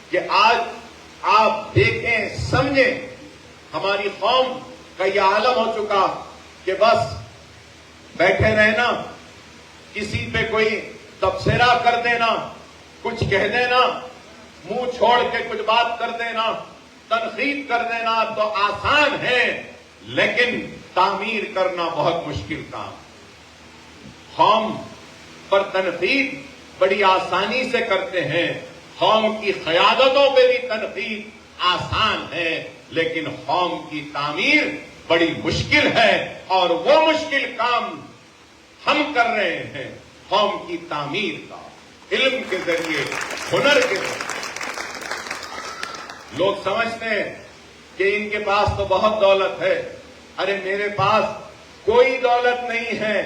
کہ آج آپ دیکھیں سمجھیں ہماری قوم کا یہ عالم ہو چکا کہ بس بیٹھے رہنا، کسی پہ کوئی تبصرہ کر دینا، کچھ کہہ دینا، منہ چھوڑ کے کچھ بات کر دینا، تنقید کر دینا تو آسان ہے، لیکن تعمیر کرنا بہت مشکل کام۔ قوم پر تنقید بڑی آسانی سے کرتے ہیں، قوم کی قیادتوں پہ بھی تنقید آسان ہے، لیکن قوم کی تعمیر بڑی مشکل ہے، اور وہ مشکل کام ہم کر رہے ہیں قوم کی تعمیر کا، علم کے ذریعے، ہنر کے ذریعے۔ لوگ سمجھتے ہیں کہ ان کے پاس تو بہت دولت ہے، ارے میرے پاس کوئی دولت نہیں ہے۔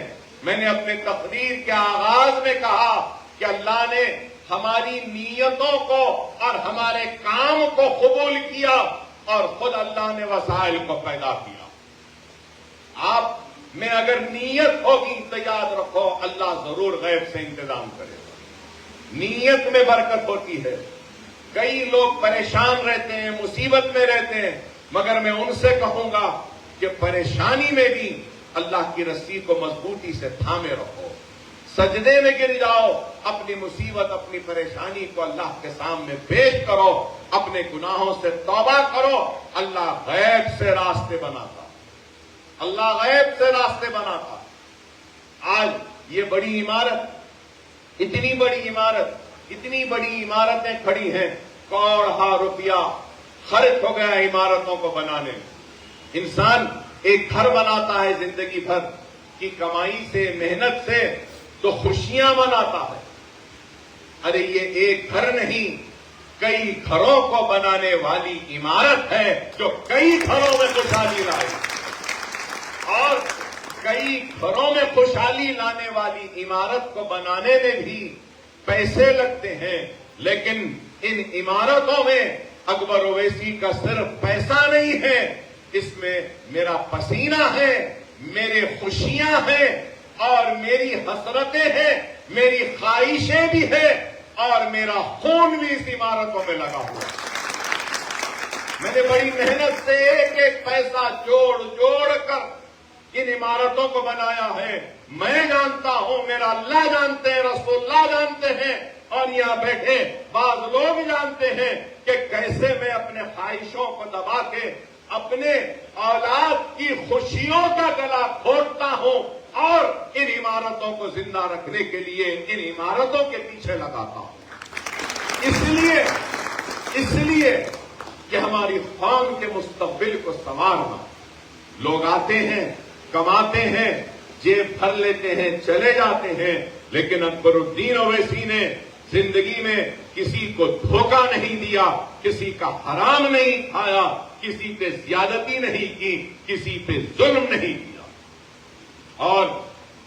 میں نے اپنے تقریر کے آغاز میں کہا کہ اللہ نے ہماری نیتوں کو اور ہمارے کام کو قبول کیا، اور خود اللہ نے وسائل کو پیدا کیا۔ آپ میں اگر نیت ہوگی تو یاد رکھو اللہ ضرور غیب سے انتظام کرے گا۔ نیت میں برکت ہوتی ہے۔ کئی لوگ پریشان رہتے ہیں، مصیبت میں رہتے ہیں، مگر میں ان سے کہوں گا کہ پریشانی میں بھی اللہ کی رسی کو مضبوطی سے تھامے رکھو، سجدے میں گر جاؤ، اپنی مصیبت، اپنی پریشانی کو اللہ کے سامنے پیش کرو، اپنے گناہوں سے توبہ کرو۔ اللہ غیب سے راستے بناتا، اللہ غیب سے راستے بناتا۔ آج یہ بڑی عمارت، اتنی بڑی عمارت، اتنی بڑی عمارتیں کھڑی ہیں، کروڑوں روپیہ خرچ ہو گیا عمارتوں کو بنانے میں۔ انسان ایک گھر بناتا ہے زندگی بھر کی کمائی سے، محنت سے، تو خوشیاں مناتا ہے۔ ارے یہ ایک گھر نہیں، کئی گھروں کو بنانے والی عمارت ہے جو کئی گھروں میں خوشحالی لائے، اور کئی گھروں میں خوشحالی لانے والی عمارت کو بنانے میں بھی پیسے لگتے ہیں، لیکن ان عمارتوں میں اکبر اویسی کا صرف پیسہ نہیں ہے، اس میں میرا پسینہ ہے، میرے خوشیاں ہیں، اور میری حسرتیں ہیں، میری خواہشیں بھی ہیں، اور میرا خون بھی اس عمارتوں میں لگا ہوا ہے۔ میں نے بڑی محنت سے ایک ایک پیسہ جوڑ کر ان عمارتوں کو بنایا ہے۔ میں جانتا ہوں، میرا اللہ جانتے ہیں، رسول اللہ جانتے ہیں، اور یہاں بیٹھے بعض لوگ جانتے ہیں کہ کیسے میں اپنے خواہشوں کو دبا کے اپنے اولاد کی خوشیوں کا گلا گھونٹتا ہوں، اور ان عمارتوں کو زندہ رکھنے کے لیے ان عمارتوں کے پیچھے لگاتا ہوں، اس لیے کہ ہماری قوم کے مستقبل کو سنوارنا۔ لوگ آتے ہیں، کماتے ہیں، جیب بھر لیتے ہیں، چلے جاتے ہیں، لیکن اکبر الدین اویسی نے زندگی میں کسی کو دھوکہ نہیں دیا، کسی کا حرام نہیں کھایا، کسی پہ زیادتی نہیں کی، کسی پہ ظلم نہیں کیا، اور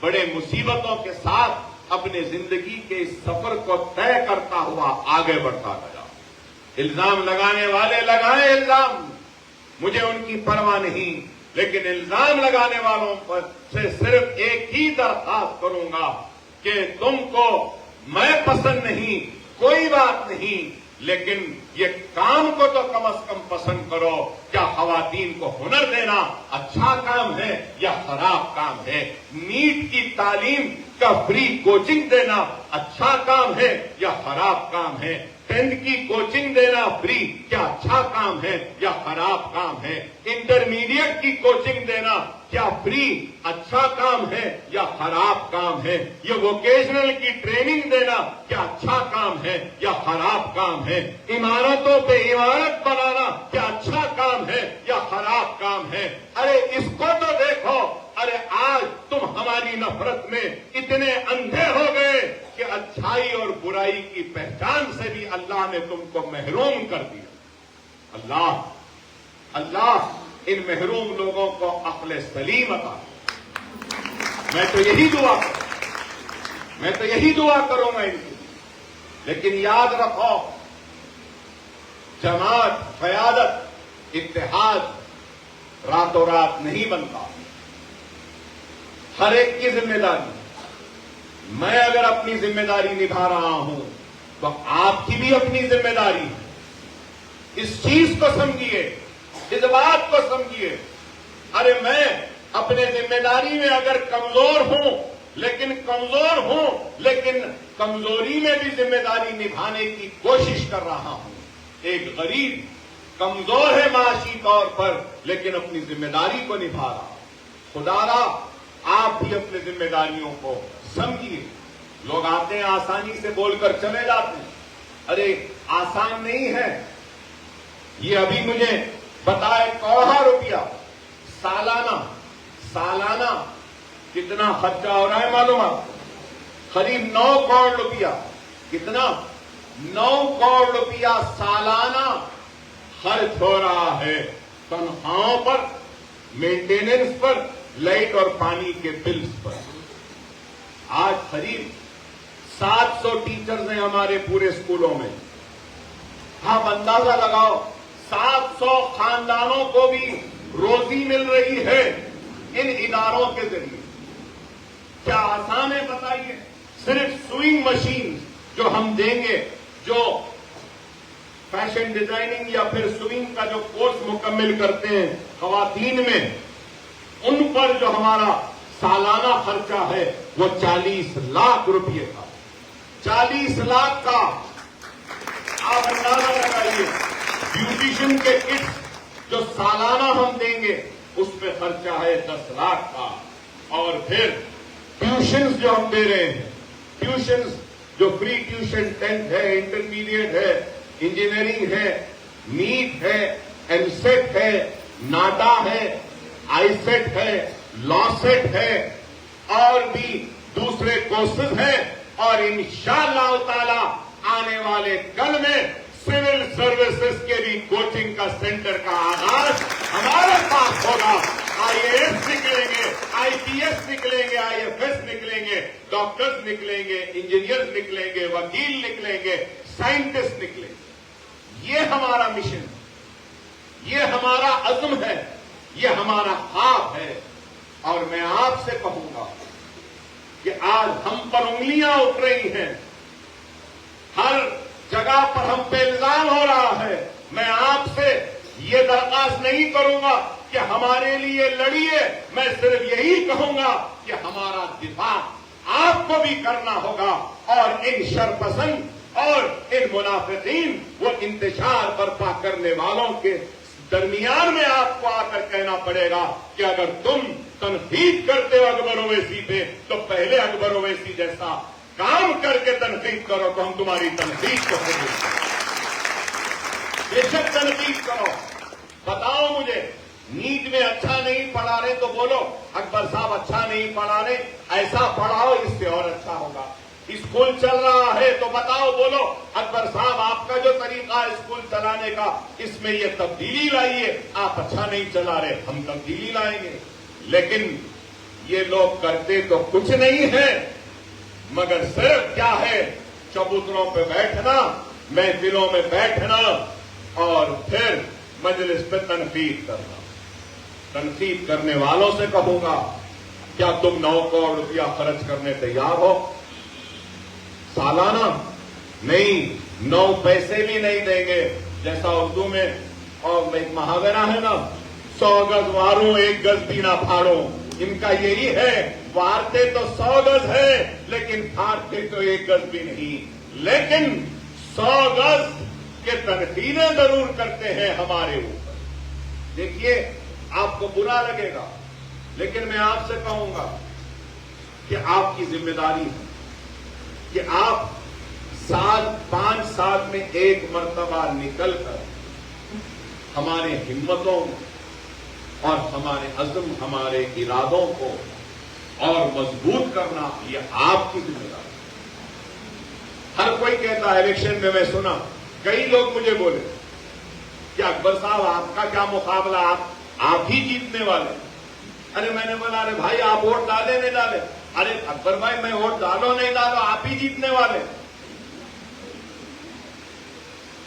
بڑے مصیبتوں کے ساتھ اپنے زندگی کے اس سفر کو طے کرتا ہوا آگے بڑھتا گیا۔ الزام لگانے والے لگائیں الزام، مجھے ان کی پرواہ نہیں، لیکن الزام لگانے والوں پر سے صرف ایک ہی درخواست کروں گا کہ تم کو میں پسند نہیں، کوئی بات نہیں، لیکن یہ کام کو تو کم از کم پسند کرو۔ کیا خواتین کو ہنر دینا اچھا کام ہے یا خراب کام ہے؟ نیٹ کی تعلیم کا فری کوچنگ دینا اچھا کام ہے یا خراب کام ہے؟ 10th کی کوچنگ دینا فری کیا اچھا کام ہے یا خراب کام ہے؟ انٹرمیڈیٹ کی کوچنگ دینا کیا فری اچھا کام ہے یا خراب کام ہے؟ یہ ووکیشنل کی ٹریننگ دینا کیا اچھا کام ہے یا خراب کام ہے؟ عمارتوں پہ عمارت بنانا کیا اچھا کام ہے یا خراب کام ہے؟ ارے اس کو تو دیکھو، ارے آج تم ہماری نفرت میں اتنے اندھے ہو گئے کہ اچھائی اور برائی کی پہچان سے بھی اللہ نے تم کو محروم کر دیا۔ اللہ ان محروم لوگوں کو عقل سلیم عطا کرے۔ میں تو یہی دعا کروں گا ان کی۔ لیکن یاد رکھو، جماعت، قیادت، اتحاد راتوں رات نہیں بنتا، ہر ایک کی ذمہ داری۔ میں اگر اپنی ذمہ داری نبھا رہا ہوں تو آپ کی بھی اپنی ذمہ داری ہے۔ اس چیز کو سمجھیے، اس بات کو سمجھیے. ارے میں اپنے ذمہ داری میں اگر کمزور ہوں لیکن کمزوری میں بھی ذمہ داری نبھانے کی کوشش کر رہا ہوں. ایک غریب کمزور ہے معاشی طور پر لیکن اپنی ذمہ داری کو نبھا رہا. خدا را آپ بھی اپنے ذمہ داریوں کو سمجھیے. لوگ آتے ہیں آسانی سے بول کر چلے جاتے ہیں. ارے آسان نہیں ہے. یہ ابھی مجھے بتائے 1 روپیہ سالانہ کتنا خرچہ ہو رہا ہے معلوم ہے؟ قریب 9 کروڑ روپیہ. کتنا؟ 9 کروڑ روپیہ سالانہ خرچ ہو رہا ہے تنخواہوں پر، مینٹیننس پر، لائٹ اور پانی کے بلز پر. آج قریب 700 ٹیچرز ہیں ہمارے پورے اسکولوں میں. آپ اندازہ لگاؤ 700 خاندانوں کو بھی روزی مل رہی ہے ان اداروں کے ذریعے. کیا آسان ہے بتائیے؟ صرف سوئنگ مشین جو ہم دیں گے، جو فیشن ڈیزائننگ یا پھر سوئنگ کا جو کورس مکمل کرتے ہیں خواتین میں، ان پر جو ہمارا سالانہ خرچہ ہے وہ 40 لاکھ روپئے کا. 40 لاکھ کا آپ اندازہ لگائیے. بیوٹیشن کے کٹس جو سالانہ ہم دیں گے اس پہ خرچہ ہے 10 لاکھ کا. اور پھر ٹیوشنز جو ہم دے رہے ہیں، ٹیوشنز جو فری ٹیوشن 10th ہے، انٹرمیڈیٹ ہے، انجینئرنگ ہے، نیٹ ہے، ایم سیٹ ہے، ناٹا ہے، آئی سیٹ ہے، لا سیٹ ہے، اور بھی دوسرے کورسز ہیں. اور انشاءاللہ تعالی آنے والے کل میں سول سروسز کے بھی کوچنگ کا سینٹر کا آغاز ہمارے پاس ہوگا. آئی اے ایس نکلیں گے، آئی پی ایس نکلیں گے، آئی ایف ایس نکلیں گے، ڈاکٹرز نکلیں گے، انجینئرز نکلیں گے، وکیل نکلیں گے، سائنٹسٹ نکلیں گے. یہ ہمارا مشن ہے، یہ ہمارا عزم ہے، یہ ہمارا خواب ہے. اور میں آپ سے کہوں گا کہ آج ہم پر انگلیاں اٹھ رہی ہیں، ہر جگہ پر ہم پہ الزام ہو رہا ہے. میں آپ سے یہ درخواست نہیں کروں گا کہ ہمارے لیے لڑیے، میں صرف یہی کہوں گا کہ ہمارا دفاع آپ کو بھی کرنا ہوگا. اور ان شرپسند اور ان منافقین، وہ انتشار برپا کرنے والوں کے درمیان میں آپ کو آ کر کہنا پڑے گا کہ اگر تم تنقید کرتے ہو اکبر اویسی پہ تو پہلے اکبر اویسی جیسا کام کر کے تنقید کرو تو ہم تمہاری تنقید کو قبول کریں. بے شک تنقید کرو. بتاؤ مجھے، نیٹ میں اچھا نہیں پڑھا رہے تو بولو اکبر صاحب اچھا نہیں پڑھا رہے، ایسا پڑھاؤ اس سے اور اچھا ہوگا. اسکول چل رہا ہے تو بتاؤ، بولو اکبر صاحب آپ کا جو طریقہ ہے اسکول چلانے کا، اس میں یہ تبدیلی لائیے، آپ اچھا نہیں چلا رہے، ہم تبدیلی لائیں گے. لیکن یہ لوگ کرتے تو کچھ نہیں ہے مگر صرف کیا ہے، چبوتروں پہ بیٹھنا، محفلوں میں بیٹھنا اور پھر مجلس پہ تنقید کرنا. تنقید کرنے والوں سے کہوں گا کیا تم 9 کروڑ روپیہ خرچ کرنے تیار ہو سالانہ؟ نہیں، 9 پیسے بھی نہیں دیں گے. جیسا اردو میں اور ایک محاورہ ہے نا، 100 گز واروں 1 گز بھی نہ پھاڑوں. ان کا یہی ہے، وارتے تو 100 گز ہے لیکن پھاڑتے تو 1 گز بھی نہیں. لیکن 100 گز کے تنقیدیں ضرور کرتے ہیں ہمارے اوپر. دیکھیے آپ کو برا لگے گا لیکن میں آپ سے کہوں گا کہ آپ کی ذمہ داری ہے کہ آپ 5 سال میں 1 مرتبہ نکل کر ہمارے ہمتوں اور ہمارے عزم، ہمارے ارادوں کو اور مضبوط کرنا، یہ آپ کی ذمہ داری. ہر کوئی کہتا ہے، الیکشن میں میں سنا کئی لوگ مجھے بولے کہ اکبر صاحب آپ کا کیا مقابلہ، آپ ہی جیتنے والے. ارے میں نے بولا ارے بھائی آپ ووٹ ڈالے نہیں ڈالے؟ ارے اکبر بھائی میں ووٹ ڈالو نہیں ڈالو آپ ہی جیتنے والے.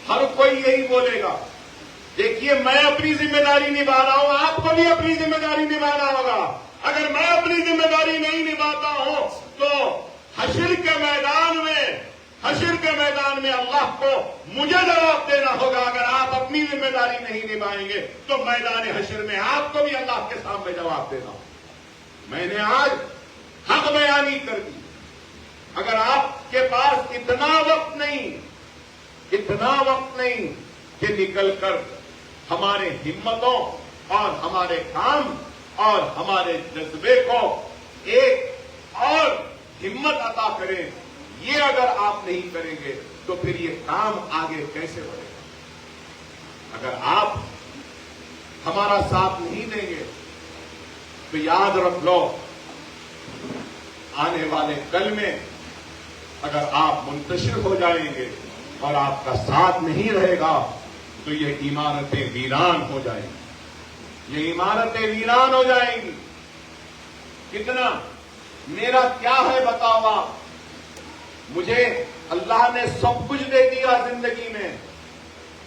ہر کوئی یہی بولے گا. دیکھیے میں اپنی ذمہ داری نبھا رہا ہوں، آپ کو بھی اپنی ذمہ داری نبھانا ہوگا. اگر میں اپنی ذمہ داری نہیں نبھاتا ہوں تو حشر کے میدان میں اللہ کو مجھے جواب دینا ہوگا. اگر آپ اپنی اگر نہیں نبھائیں گے تو میدان حشر میں آپ کو بھی اللہ کے سامنے جواب دینا ہو. میں نے آج حق بیانی کر دی. اگر آپ کے پاس اتنا وقت نہیں کہ نکل کر ہمارے ہمتوں اور ہمارے کام اور ہمارے جذبے کو ایک اور ہمت عطا کریں، یہ اگر آپ نہیں کریں گے تو پھر یہ کام آگے کیسے بڑھے گا؟ اگر آپ ہمارا ساتھ نہیں دیں گے تو یاد رکھ لو، آنے والے کل میں اگر آپ منتشر ہو جائیں گے اور آپ کا ساتھ نہیں رہے گا تو یہ عمارتیں ویران ہو جائیں گی. یہ عمارتیں ویران ہو جائیں گی. کتنا میرا کیا ہے بتاؤ آپ؟ مجھے اللہ نے سب کچھ دے دیا زندگی میں،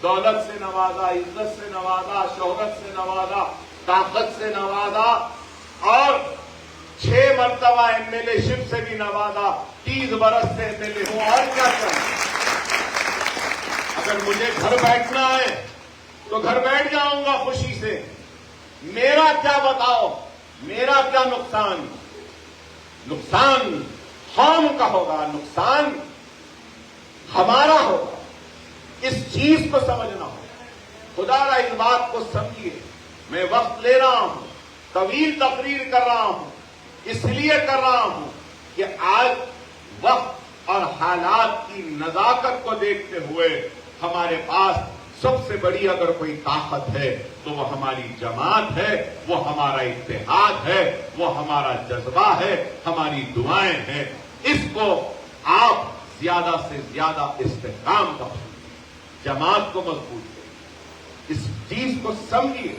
دولت سے نوازا، عزت سے نوازا، شہرت سے نوازا، طاقت سے نوازا، اور 6 مرتبہ MLA شپ سے بھی نوازا، 30 برس سے MLA ہوں، اور کیا چاہیے؟ اگر مجھے گھر بیٹھنا ہے تو گھر بیٹھ جاؤں گا خوشی سے. میرا کیا بتاؤ، میرا کیا نقصان؟ نقصان قوم کا ہوگا، نقصان ہمارا ہوگا. اس چیز کو سمجھنا ہوگا. خدا را اس بات کو سمجھیے. میں وقت لے رہا ہوں، طویل تقریر کر رہا ہوں، اس لیے کر رہا ہوں کہ آج وقت اور حالات کی نزاکت کو دیکھتے ہوئے ہمارے پاس سب سے بڑی اگر کوئی طاقت ہے تو وہ ہماری جماعت ہے، وہ ہمارا اتحاد ہے، وہ ہمارا جذبہ ہے، ہماری دعائیں ہیں. اس کو آپ زیادہ سے زیادہ استحکام بخشیں، جماعت کو مضبوط کریں. اس چیز کو سمجھیے.